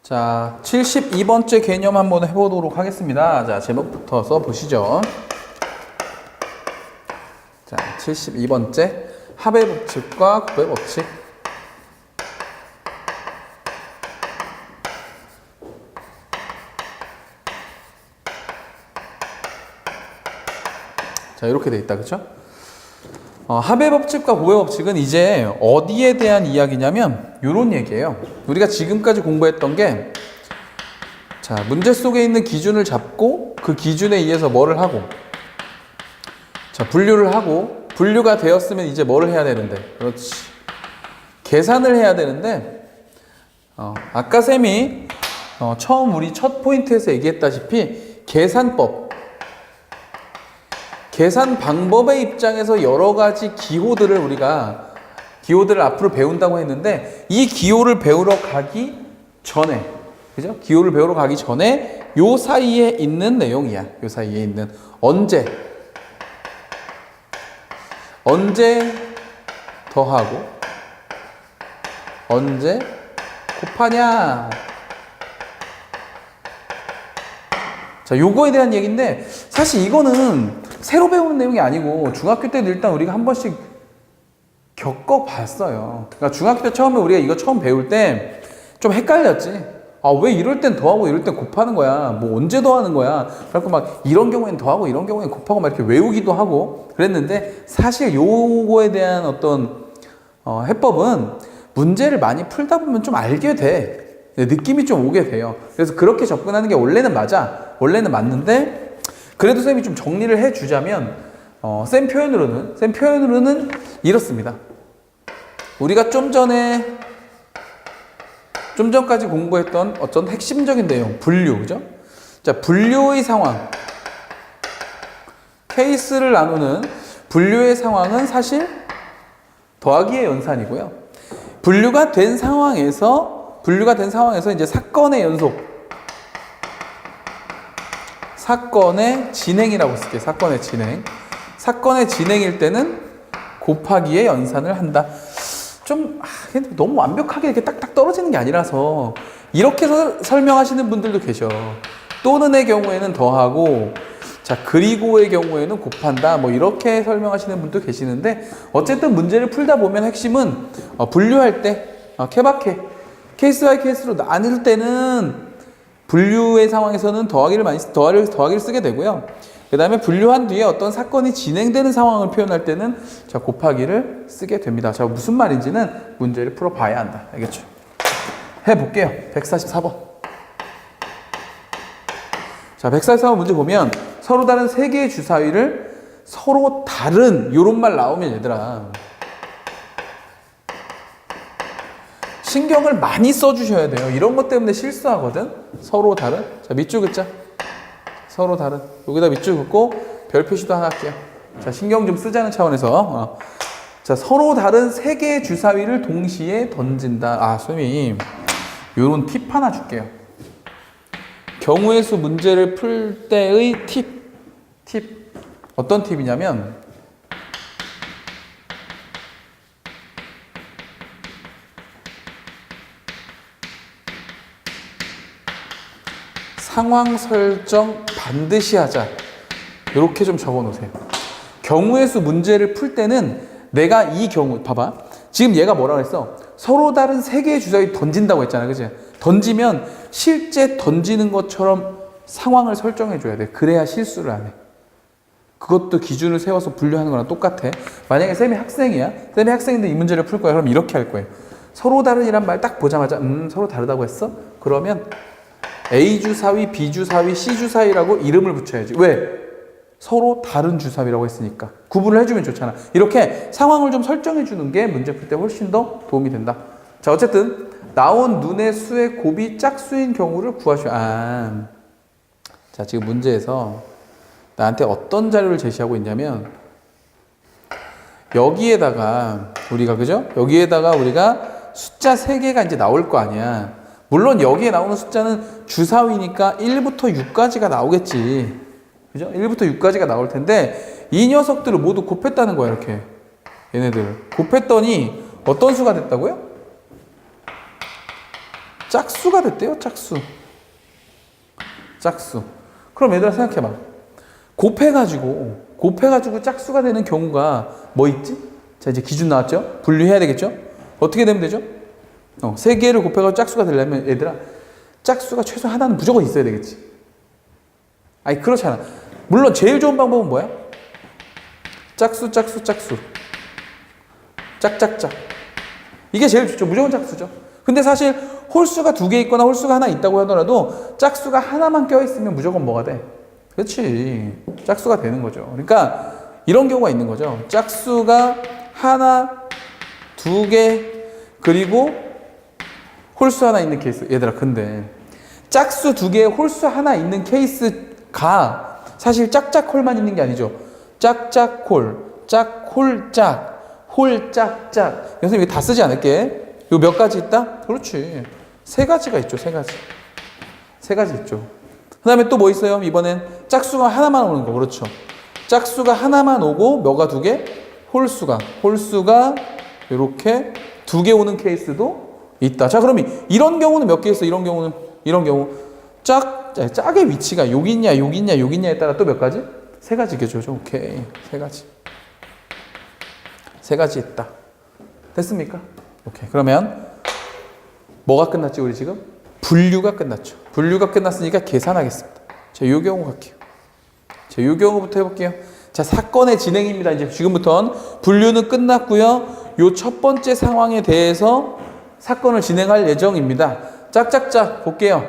자, 72번째 개념 한번 해보도록 하겠습니다. 자, 제목부터 써보시죠. 자, 72번째 합의 법칙과 곱의 법칙. 자, 이렇게 돼 있다, 그쵸? 합의 법칙과 곱의 법칙은 이제 어디에 대한 이야기냐면 요런 얘기예요. 우리가 지금까지 공부했던 게, 자, 문제 속에 있는 기준을 잡고 그 기준에 의해서 뭐를 하고, 자, 분류를 하고, 분류가 되었으면 이제 뭐를 해야 되는데, 그렇지, 계산을 해야 되는데, 아까 쌤이 처음 우리 첫 포인트에서 얘기했다시피 계산법, 계산 방법의 입장에서 여러 가지 기호들을 앞으로 배운다고 했는데, 이 기호를 배우러 가기 전에, 그죠? 기호를 배우러 가기 전에 요 사이에 있는 내용이야. 요 사이에 있는 언제 더하고 언제 곱하냐. 자, 요거에 대한 얘기인데, 사실 이거는 새로 배우는 내용이 아니고 중학교 때도 일단 우리가 한 번씩 겪어봤어요. 그러니까 중학교 때 처음에 우리가 이거 처음 배울 때 좀 헷갈렸지. 아, 왜 이럴 땐 더하고 이럴 땐 곱하는 거야? 뭐 언제 더하는 거야? 그래서 막 이런 경우엔 더하고 이런 경우엔 곱하고 막 이렇게 외우기도 하고 그랬는데, 사실 요거에 대한 어떤 해법은 문제를 많이 풀다 보면 좀 알게 돼. 느낌이 좀 오게 돼요. 그래서 그렇게 접근하는 게 원래는 맞아. 원래는 맞는데, 그래도 쌤이 좀 정리를 해주자면, 쌤 표현으로는 이렇습니다. 우리가 좀 전까지 공부했던 어떤 핵심적인 내용, 분류, 그죠? 자, 분류의 상황, 케이스를 나누는 분류의 상황은 사실 더하기의 연산이고요. 분류가 된 상황에서 이제 사건의 연속, 사건의 진행이라고 쓸게요. 사건의 진행일 때는 곱하기의 연산을 한다. 좀 너무 완벽하게 이렇게 딱딱 떨어지는 게 아니라서 이렇게 설명하시는 분들도 계셔. 또는의 경우에는 더하고, 자, 그리고의 경우에는 곱한다. 뭐 이렇게 설명하시는 분도 계시는데, 어쨌든 문제를 풀다 보면 핵심은 분류할 때 케바케, 케이스 바이 케이스로 나눌 때는 분류의 상황에서는 더하기를 쓰게 되고요. 그 다음에 분류한 뒤에 어떤 사건이 진행되는 상황을 표현할 때는 자, 곱하기를 쓰게 됩니다. 자, 무슨 말인지는 문제를 풀어봐야 한다. 알겠죠? 해볼게요. 144번. 자, 144번 문제 보면 서로 다른 세 개의 주사위를 서로 다른 요런 말 나오면 얘들아, 신경을 많이 써주셔야 돼요. 이런 것 때문에 실수하거든. 서로 다른. 자, 밑줄 긋자. 서로 다른. 여기다 밑줄 긋고 별 표시도 하나 할게요. 자, 신경 좀 쓰자는 차원에서. 자, 서로 다른 세 개의 주사위를 동시에 던진다. 아, 선생님, 요런 팁 하나 줄게요. 경우의 수 문제를 풀 때의 팁. 어떤 팁이냐면, 상황 설정 반드시 하자. 이렇게 좀 적어 놓으세요. 경우의 수 문제를 풀 때는 내가 이 경우, 봐봐. 지금 얘가 뭐라고 했어? 서로 다른 세 개의 주사위 던진다고 했잖아. 그치? 던지면 실제 던지는 것처럼 상황을 설정해 줘야 돼. 그래야 실수를 안 해. 그것도 기준을 세워서 분류하는 거랑 똑같아. 만약에 쌤이 학생이야. 쌤이 학생인데 이 문제를 풀 거야. 그럼 이렇게 할 거예요. 서로 다른이란 말 딱 보자마자 서로 다르다고 했어? 그러면 A 주사위, B 주사위, C 주사위라고 이름을 붙여야지. 왜? 서로 다른 주사위라고 했으니까. 구분을 해주면 좋잖아. 이렇게 상황을 좀 설정해 주는 게 문제 풀 때 훨씬 더 도움이 된다. 자, 어쨌든 나온 눈의 수의 곱이 짝수인 경우를 구하시오. 자, 지금 문제에서 나한테 어떤 자료를 제시하고 있냐면, 여기에다가 우리가, 그죠? 여기에다가 우리가 숫자 3개가 이제 나올 거 아니야. 물론 여기에 나오는 숫자는 주사위니까 1부터 6까지가 나오겠지. 그죠? 1부터 6까지가 나올 텐데, 이 녀석들을 모두 곱했다는 거야, 이렇게. 얘네들. 곱했더니 어떤 수가 됐다고요? 짝수가 됐대요. 짝수. 그럼 얘들아 생각해봐. 곱해가지고 짝수가 되는 경우가 뭐 있지? 자, 이제 기준 나왔죠? 분류해야 되겠죠? 어떻게 되면 되죠? 세 개를 곱해가지고 짝수가 되려면 얘들아 짝수가 최소 하나는 무조건 있어야 되겠지. 아니 그렇잖아. 물론 제일 좋은 방법은 뭐야? 짝수. 짝짝짝. 이게 제일 좋죠. 무조건 짝수죠. 근데 사실 홀수가 2개 있거나 홀수가 하나 있다고 하더라도 짝수가 하나만 껴있으면 무조건 뭐가 돼? 그렇지. 짝수가 되는 거죠. 그러니까 이런 경우가 있는 거죠. 짝수가 하나, 2개, 그리고 홀수 하나 있는 케이스. 얘들아, 근데 짝수 2개에 홀수 하나 있는 케이스가 사실 짝짝홀만 있는 게 아니죠. 짝짝홀, 짝홀짝, 홀짝짝. 선생님 이거 다 쓰지 않을게. 이거 몇 가지 있다? 그렇지. 3가지가 있죠. 3가지 있죠. 그 다음에 또 뭐 있어요? 이번엔 짝수가 하나만 오는 거. 그렇죠. 짝수가 하나만 오고 뭐가 2개? 홀수가 이렇게 2개 오는 케이스도 있다. 자, 그럼 이런 경우는 몇 개 있어? 이런 경우 짝의 위치가 여기 있냐에 따라 또 몇 가지? 3가지겠죠. 오케이. 3가지 있다. 됐습니까? 오케이. 그러면 뭐가 끝났지? 우리 지금 분류가 끝났죠. 분류가 끝났으니까 계산하겠습니다. 자, 요 경우 갈게요. 자, 요 경우부터 해볼게요. 자, 사건의 진행입니다. 이제 지금부터는 분류는 끝났고요. 요 첫 번째 상황에 대해서 사건을 진행할 예정입니다. 짝짝짝 볼게요.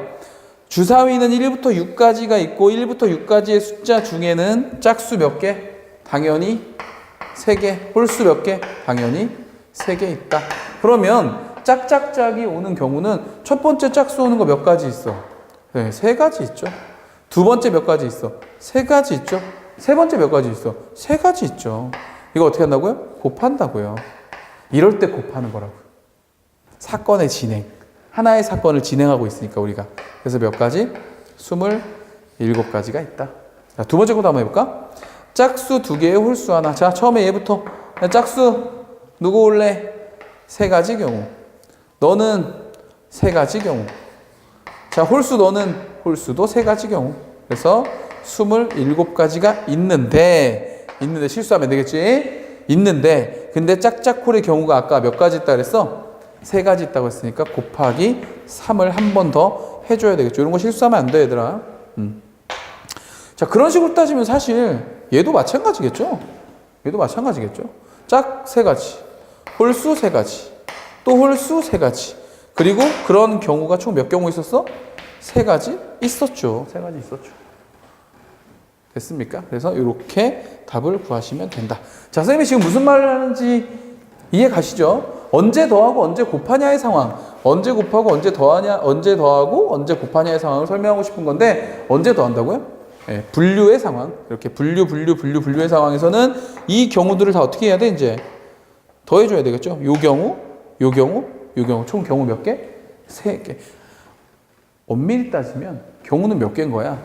주사위는 1부터 6까지가 있고 1부터 6까지의 숫자 중에는 짝수 몇 개? 당연히 3개. 홀수 몇 개? 당연히 3개 있다. 그러면 짝짝짝이 오는 경우는 첫 번째 짝수 오는 거 몇 가지 있어? 네, 3가지 있죠. 두 번째 몇 가지 있어? 3가지 있죠. 세 번째 몇 가지 있어? 3가지 있죠. 이거 어떻게 한다고요? 곱한다고요. 이럴 때 곱하는 거라고요. 사건의 진행. 하나의 사건을 진행하고 있으니까 우리가. 그래서 몇 가지? 27가지가 있다. 자, 두 번째 것도 한번 해볼까? 짝수 2개의 홀수 하나. 자, 처음에 얘부터. 짝수 누구 올래? 3가지 경우. 너는 3가지 경우. 자, 홀수 너는 홀수도 3가지 경우. 그래서 27가지가 있는데 실수하면 되겠지? 있는데 근데 짝짝홀의 경우가 아까 몇 가지 있다 그랬어? 3가지 있다고 했으니까 곱하기 3을 한 번 더 해줘야 되겠죠. 이런 거 실수하면 안 돼, 얘들아. 자, 그런 식으로 따지면 사실 얘도 마찬가지겠죠. 짝 3가지, 홀수 3가지, 또 홀수 3가지. 그리고 그런 경우가 총 몇 경우 있었어? 3가지 있었죠. 됐습니까? 그래서 이렇게 답을 구하시면 된다. 자, 선생님이 지금 무슨 말을 하는지 이해 가시죠? 언제 더하고 언제 곱하냐의 상황, 언제 곱하고 언제 더하고 언제 곱하냐의 상황을 설명하고 싶은 건데 언제 더한다고요? 네, 분류의 상황. 이렇게 분류의 상황에서는 이 경우들을 다 어떻게 해야 돼? 이제 더해줘야 되겠죠? 요 경우 총 경우 몇 개? 3개. 엄밀히 따지면 경우는 몇 개인 거야?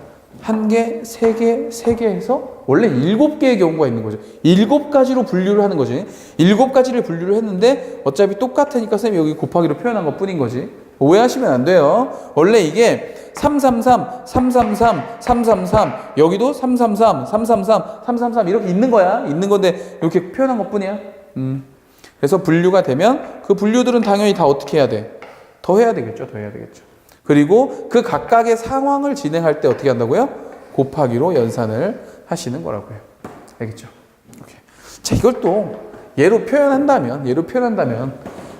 1개, 3개, 3개 해서 원래 7개의 경우가 있는 거죠. 7가지로 분류를 하는 거지. 7가지를 분류를 했는데 어차피 똑같으니까 쌤이 여기 곱하기로 표현한 것 뿐인 거지. 오해하시면 안 돼요. 원래 이게 333, 333, 333 여기도 333, 333, 333 이렇게 있는 거야. 있는 건데 이렇게 표현한 것 뿐이야. 그래서 분류가 되면 그 분류들은 당연히 다 어떻게 해야 돼? 더해야 되겠죠. 그리고 그 각각의 상황을 진행할 때 어떻게 한다고요? 곱하기로 연산을 하시는 거라고요. 알겠죠? 오케이. 자, 이걸 또 예로 표현한다면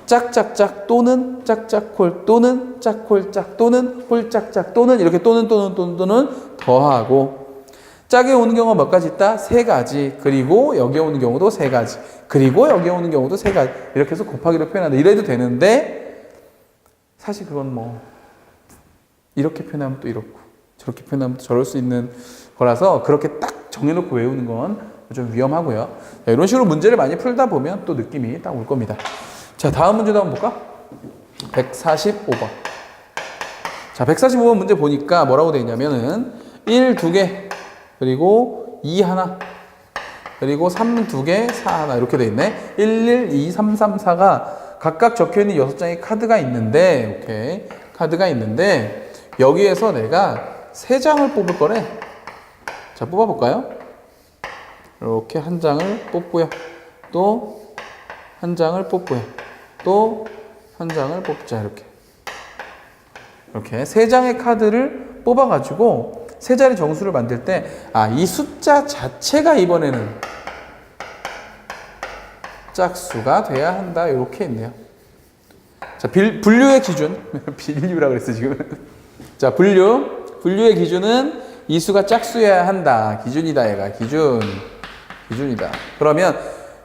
짝짝짝 또는 짝짝홀 또는 짝홀짝 또는 홀짝짝 또는 이렇게 또는 더하고 짝에 오는 경우가 몇 가지 있다? 3가지. 그리고 여기에 오는 경우도 3가지. 그리고 여기에 오는 경우도 3가지. 이렇게 해서 곱하기로 표현한다. 이래도 되는데 사실 그건 뭐 이렇게 표현하면 또 이렇고 저렇게 표현하면 또 저럴 수 있는 거라서 그렇게 딱 정해놓고 외우는 건 좀 위험하고요. 자, 이런 식으로 문제를 많이 풀다 보면 또 느낌이 딱 올 겁니다. 자, 다음 문제도 한번 볼까? 145번. 자, 145번 문제 보니까 뭐라고 되어 있냐면은 1 2개 그리고 2 하나 그리고 3 2개 4 하나 이렇게 되어 있네. 1 1 2 3 3 4가 각각 적혀있는 6장의 카드가 있는데 오케이. 카드가 있는데 여기에서 내가 3장을 뽑을 거래. 자, 뽑아볼까요? 이렇게 한 장을 뽑고요. 또 한 장을 뽑고요. 또 한 장을 뽑자. 이렇게 3장의 카드를 뽑아가지고 세 자리 정수를 만들 때, 이 숫자 자체가 이번에는 짝수가 돼야 한다. 이렇게 있네요. 자, 분류의 기준. 분류라 그랬어, 지금. 자, 분류의 기준은 이 수가 짝수여야 한다. 기준이다, 얘가. 기준이다. 그러면,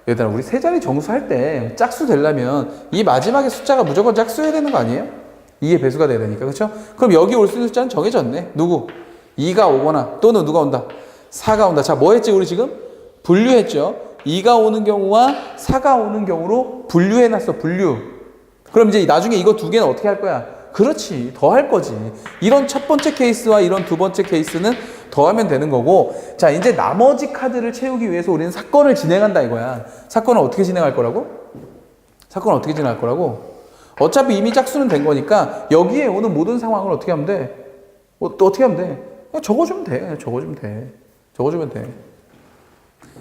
얘들아, 우리 세 자리 정수 할 때 짝수 되려면 이 마지막에 숫자가 무조건 짝수여야 되는 거 아니에요? 2의 배수가 돼야 되니까. 그렇죠? 그럼 여기 올 수 있는 숫자는 정해졌네. 누구? 2가 오거나 또는 누가 온다? 4가 온다. 자, 뭐 했지, 우리 지금? 분류했죠. 2가 오는 경우와 4가 오는 경우로 분류해놨어, 분류. 그럼 이제 나중에 이거 두 개는 어떻게 할 거야? 그렇지, 더 할 거지. 이런 첫 번째 케이스와 이런 두 번째 케이스는 더하면 되는 거고, 자, 이제 나머지 카드를 채우기 위해서 우리는 사건을 진행한다 이거야. 사건을 어떻게 진행할 거라고? 어차피 이미 짝수는 된 거니까 여기에 오는 모든 상황을 어떻게 하면 돼? 또 어떻게 하면 돼? 그냥 적어주면 돼.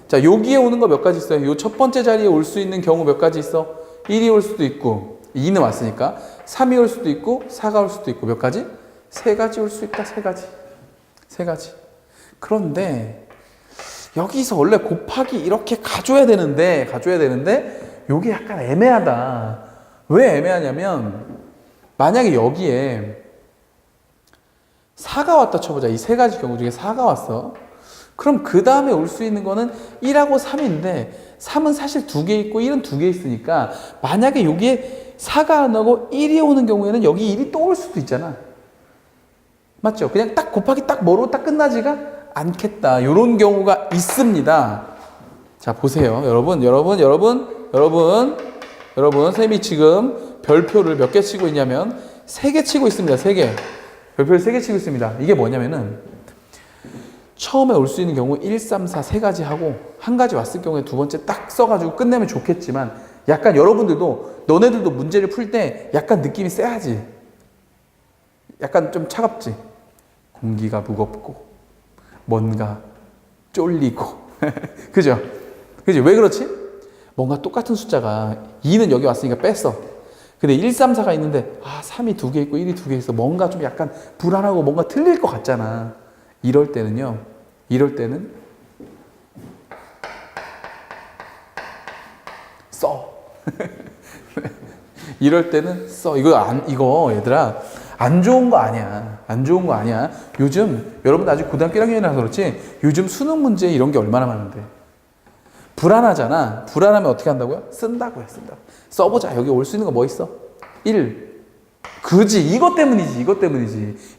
자, 여기에 오는 거 몇 가지 있어요? 요 첫 번째 자리에 올 수 있는 경우 몇 가지 있어? 1이 올 수도 있고, 2는 왔으니까 3이 올 수도 있고, 4가 올 수도 있고, 몇 가지? 3가지 올 수 있다. 3가지. 그런데 여기서 원래 곱하기 이렇게 가져야 되는데 요게 약간 애매하다. 왜 애매하냐면, 만약에 여기에 4가 왔다 쳐보자. 이 3가지 경우 중에 4가 왔어. 그럼 그 다음에 올 수 있는 거는 1하고 3인데 3은 사실 2개 있고 1은 2개 있으니까, 만약에 여기에 4가 안 오고 1이 오는 경우에는 여기 1이 또 올 수도 있잖아. 맞죠? 그냥 딱 곱하기 딱 뭐로 딱 끝나지가 않겠다. 이런 경우가 있습니다. 자, 보세요. 여러분, 쌤이 지금 별표를 몇 개 치고 있냐면 3개 치고 있습니다. 3개. 별표를 3개 치고 있습니다. 이게 뭐냐면은, 처음에 올 수 있는 경우 1, 3, 4 세 가지 하고 한 가지 왔을 경우에 두 번째 딱 써가지고 끝내면 좋겠지만, 약간 여러분들도, 너네들도 문제를 풀 때 약간 느낌이 세야지. 약간 좀 차갑지. 공기가 무겁고 뭔가 쫄리고 그죠? 왜 그렇지? 뭔가 똑같은 숫자가 2는 여기 왔으니까 뺐어. 근데 1, 3, 4가 있는데 3이 2개 있고 1이 2개 있어. 뭔가 좀 약간 불안하고 뭔가 틀릴 것 같잖아. 이럴 때는 써. 이럴 때는 써. 이거 얘들아, 안 좋은 거 아니야. 요즘 여러분 아직 고등학교 1학년이라서 그렇지, 요즘 수능 문제 이런 게 얼마나 많은데. 불안하잖아. 불안하면 어떻게 한다고요? 쓴다고요. 써보자. 여기 올 수 있는 거 뭐 있어? 1. 그지. 이것 때문이지.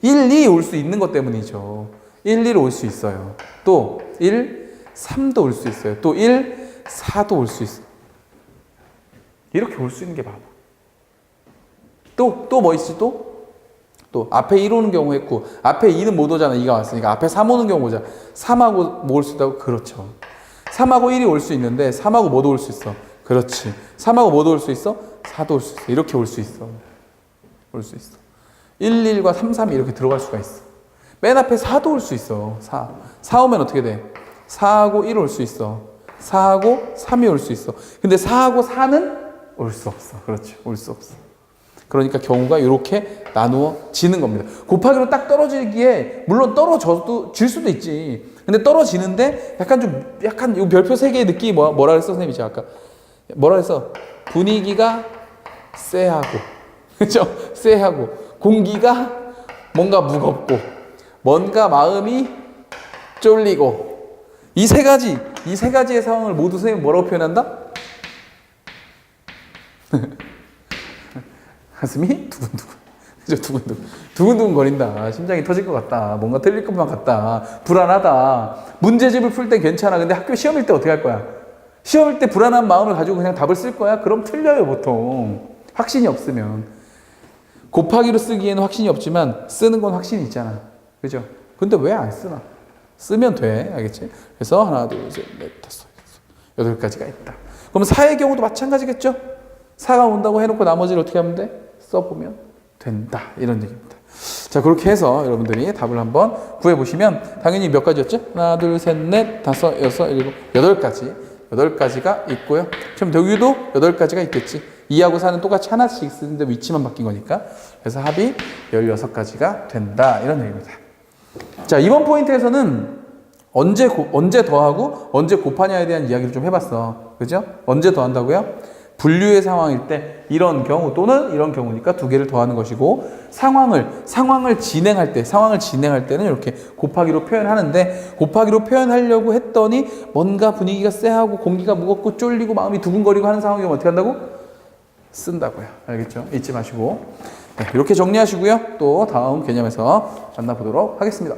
1, 2 올 수 있는 것 때문이죠. 1, 2로 올 수 있어요. 또 1, 3도 올 수 있어요. 또 1, 4도 올 수 있어. 이렇게 올 수 있는 게 바보. 또 뭐 있지? 또 앞에 1 오는 경우 했고, 앞에 2는 못 오잖아. 2가 왔으니까 앞에 3 오는 경우 오자. 3하고 뭐 올 수 있다고? 그렇죠. 3하고 1이 올 수 있는데 3하고 뭐도 올 수 있어? 그렇지. 3하고 뭐도 올 수 있어? 4도 올 수 있어. 이렇게 올 수 있어. 1, 1과 3, 3이 이렇게 들어갈 수가 있어. 맨 앞에 4도 올 수 있어. 4 오면 어떻게 돼? 4하고 1 올 수 있어. 4하고 3이 올 수 있어. 근데 4하고 4는 올 수 없어. 그렇죠. 올 수 없어. 그러니까 경우가 이렇게 나누어지는 겁니다. 곱하기로 딱 떨어지기에, 물론 떨어져도 질 수도 있지. 근데 떨어지는데 약간 이 별표 3개의 느낌이 뭐라 그랬어, 선생님이 제가 아까? 뭐라 그랬어? 분위기가 쎄하고, 그죠? 쎄하고, 공기가 뭔가 무겁고, 뭔가 마음이 쫄리고, 이 세 가지의 상황을 모두 선생님 뭐라고 표현한다? 가슴이 두근두근. 그죠? 두근두근 거린다. 심장이 터질 것 같다. 뭔가 틀릴 것만 같다. 불안하다. 문제집을 풀 때 괜찮아. 근데 학교 시험일 때 어떻게 할 거야? 시험일 때 불안한 마음을 가지고 그냥 답을 쓸 거야? 그럼 틀려요, 보통. 확신이 없으면. 곱하기로 쓰기에는 확신이 없지만 쓰는 건 확신이 있잖아. 그죠? 근데 왜 안 쓰나? 쓰면 돼. 알겠지? 그래서 하나, 둘, 셋, 넷, 다섯, 여섯, 8가지가 있다. 그럼 4의 경우도 마찬가지겠죠? 4가 온다고 해놓고 나머지를 어떻게 하면 돼? 써보면 돼. 된다. 이런 얘기입니다. 자, 그렇게 해서 여러분들이 답을 한번 구해보시면 당연히 몇 가지였죠? 하나, 둘, 셋, 넷, 다섯, 여섯, 일곱, 여덟 가지. 8가지가 있고요. 그럼 여기도 8가지가 있겠지. 2하고 4는 똑같이 하나씩 쓰는데 위치만 바뀐 거니까. 그래서 합이 16가지가 된다. 이런 얘기입니다. 자, 이번 포인트에서는 언제 더하고 언제 곱하냐에 대한 이야기를 좀 해봤어. 그죠? 언제 더한다고요? 분류의 상황일 때 이런 경우 또는 이런 경우니까 두 개를 더하는 것이고 상황을 진행할 때는 이렇게 곱하기로 표현하는데 곱하기로 표현하려고 했더니 뭔가 분위기가 쎄하고 공기가 무겁고 쫄리고 마음이 두근거리고 하는 상황이면 어떻게 한다고? 쓴다고요. 알겠죠? 잊지 마시고. 네, 이렇게 정리하시고요. 또 다음 개념에서 만나보도록 하겠습니다.